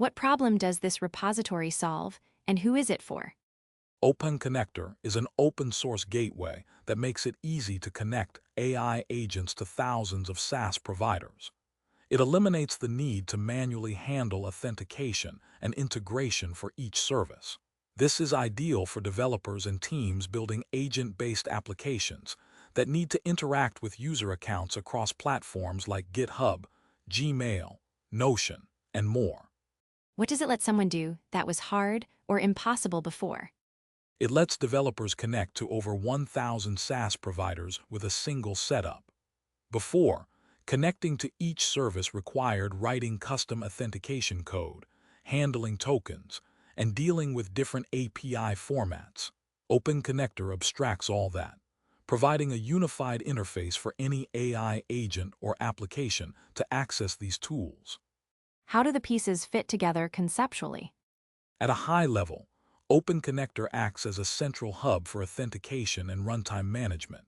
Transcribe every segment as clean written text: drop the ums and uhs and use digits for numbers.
What problem does this repository solve, and who is it for? OpenConnector is an open-source gateway that makes it easy to connect AI agents to thousands of SaaS providers. It eliminates the need to manually handle authentication and integration for each service. This is ideal for developers and teams building agent-based applications that need to interact with user accounts across platforms like GitHub, Gmail, Notion, and more. What does it let someone do that was hard or impossible before? It lets developers connect to over 1,000 SaaS providers with a single setup. Before, connecting to each service required writing custom authentication code, handling tokens, and dealing with different API formats. OpenConnector abstracts all that, providing a unified interface for any AI agent or application to access these tools. How do the pieces fit together conceptually? At a high level, OpenConnector acts as a central hub for authentication and runtime management.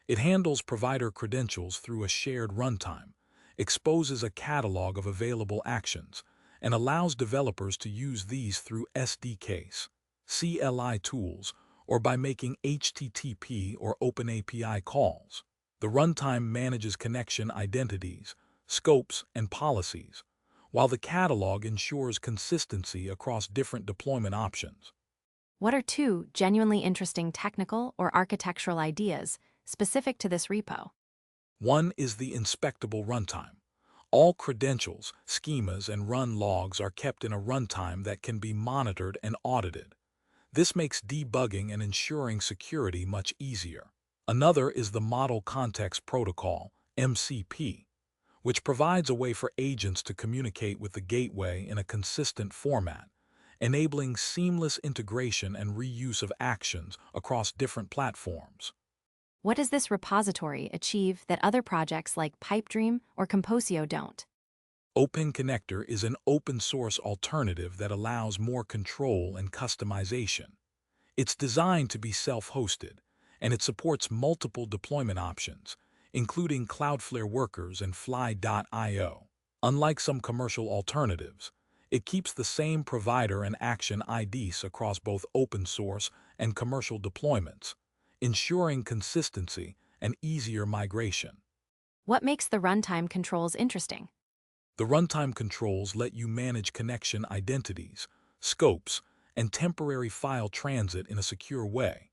It handles provider credentials through a shared runtime, exposes a catalog of available actions, and allows developers to use these through SDKs, CLI tools, or by making HTTP or OpenAPI calls. The runtime manages connection identities, scopes, and policies, while the catalog ensures consistency across different deployment options. What are two genuinely interesting technical or architectural ideas specific to this repo? One is the inspectable runtime. All credentials, schemas, and run logs are kept in a runtime that can be monitored and audited. This makes debugging and ensuring security much easier. Another is the Model Context Protocol, MCP, which provides a way for agents to communicate with the gateway in a consistent format, enabling seamless integration and reuse of actions across different platforms. What does this repository achieve that other projects like Pipedream or Composio don't? OpenConnector is an open-source alternative that allows more control and customization. It's designed to be self-hosted, and it supports multiple deployment options, including Cloudflare Workers and Fly.io. Unlike some commercial alternatives, it keeps the same provider and action IDs across both open-source and commercial deployments, ensuring consistency and easier migration. What makes the runtime controls interesting? The runtime controls let you manage connection identities, scopes, and temporary file transit in a secure way.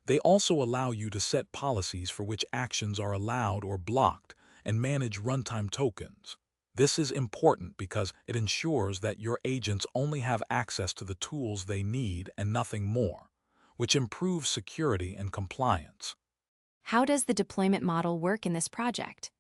They also allow you to set policies for which actions are allowed or blocked and manage runtime tokens. This is important because it ensures that your agents only have access to the tools they need and nothing more, which improves security and compliance. How does the deployment model work in this project?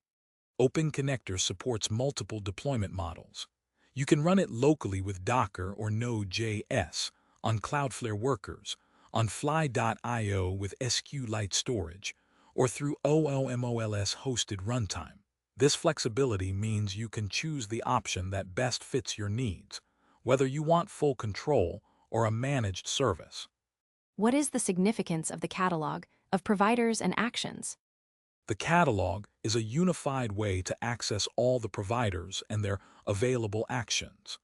OpenConnector supports multiple deployment models. You can run it locally with Docker or Node.js, on Cloudflare Workers, on Fly.io with SQLite storage, or through oomol-hosted runtime. This flexibility means you can choose the option that best fits your needs, whether you want full control or a managed service. What is the significance of the catalog of providers and actions? The catalog is a unified way to access all the providers and their available actions.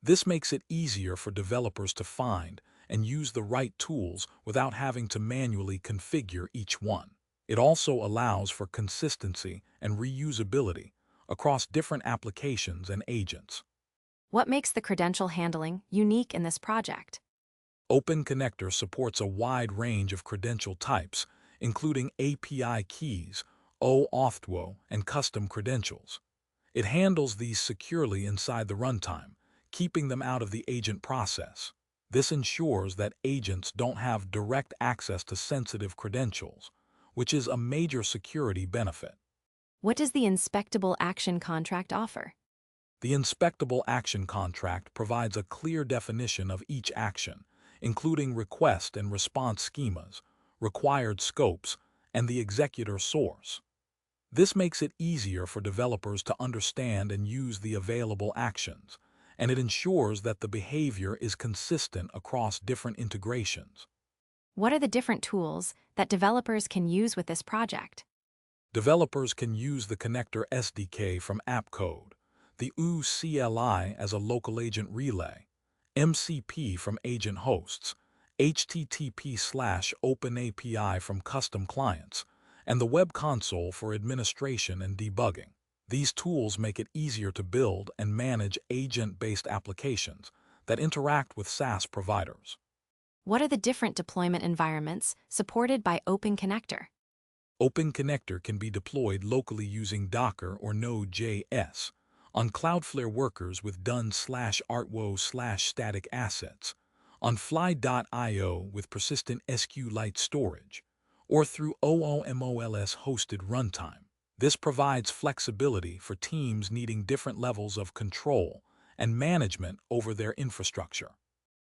This makes it easier for developers to find and use the right tools without having to manually configure each one. It also allows for consistency and reusability across different applications and agents. What makes the credential handling unique in this project? OpenConnector supports a wide range of credential types, including API keys, OAuth, and custom credentials. It handles these securely inside the runtime, keeping them out of the agent process. This ensures that agents don't have direct access to sensitive credentials, which is a major security benefit. What does the inspectable action contract offer? The inspectable action contract provides a clear definition of each action, including request and response schemas, required scopes, and the executor source. This makes it easier for developers to understand and use the available actions, and it ensures that the behavior is consistent across different integrations. What are the different tools that developers can use with this project? Developers can use the connector SDK from AppCode, the OOCLI as a local agent relay, MCP from agent hosts, HTTP/OpenAPI from custom clients, and the web console for administration and debugging. These tools make it easier to build and manage agent-based applications that interact with SaaS providers. What are the different deployment environments supported by OpenConnector? OpenConnector can be deployed locally using Docker or Node.js, on Cloudflare workers with done/artwo/static assets, on fly.io with persistent SQLite storage, or through OOMOLS-hosted Runtime. This provides flexibility for teams needing different levels of control and management over their infrastructure.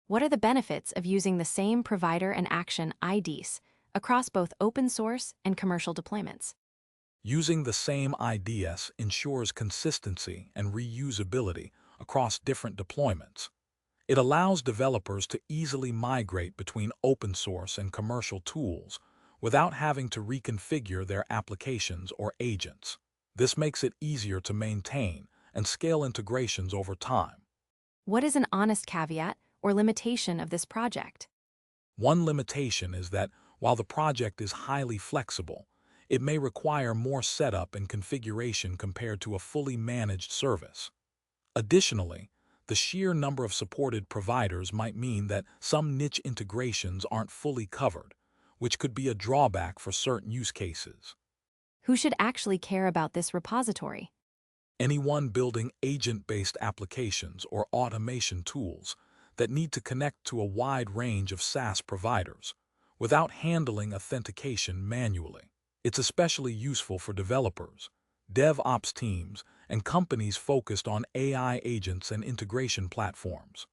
What are the benefits of using the same provider and action IDs across both open source and commercial deployments? Using the same IDS ensures consistency and reusability across different deployments. It allows developers to easily migrate between open source and commercial tools without having to reconfigure their applications or agents. This makes it easier to maintain and scale integrations over time. What is an honest caveat or limitation of this project? One limitation is that while the project is highly flexible, it may require more setup and configuration compared to a fully managed service. Additionally, the sheer number of supported providers might mean that some niche integrations aren't fully covered, which could be a drawback for certain use cases. Who should actually care about this repository? Anyone building agent-based applications or automation tools that need to connect to a wide range of SaaS providers without handling authentication manually. It's especially useful for developers, DevOps teams, and companies focused on AI agents and integration platforms.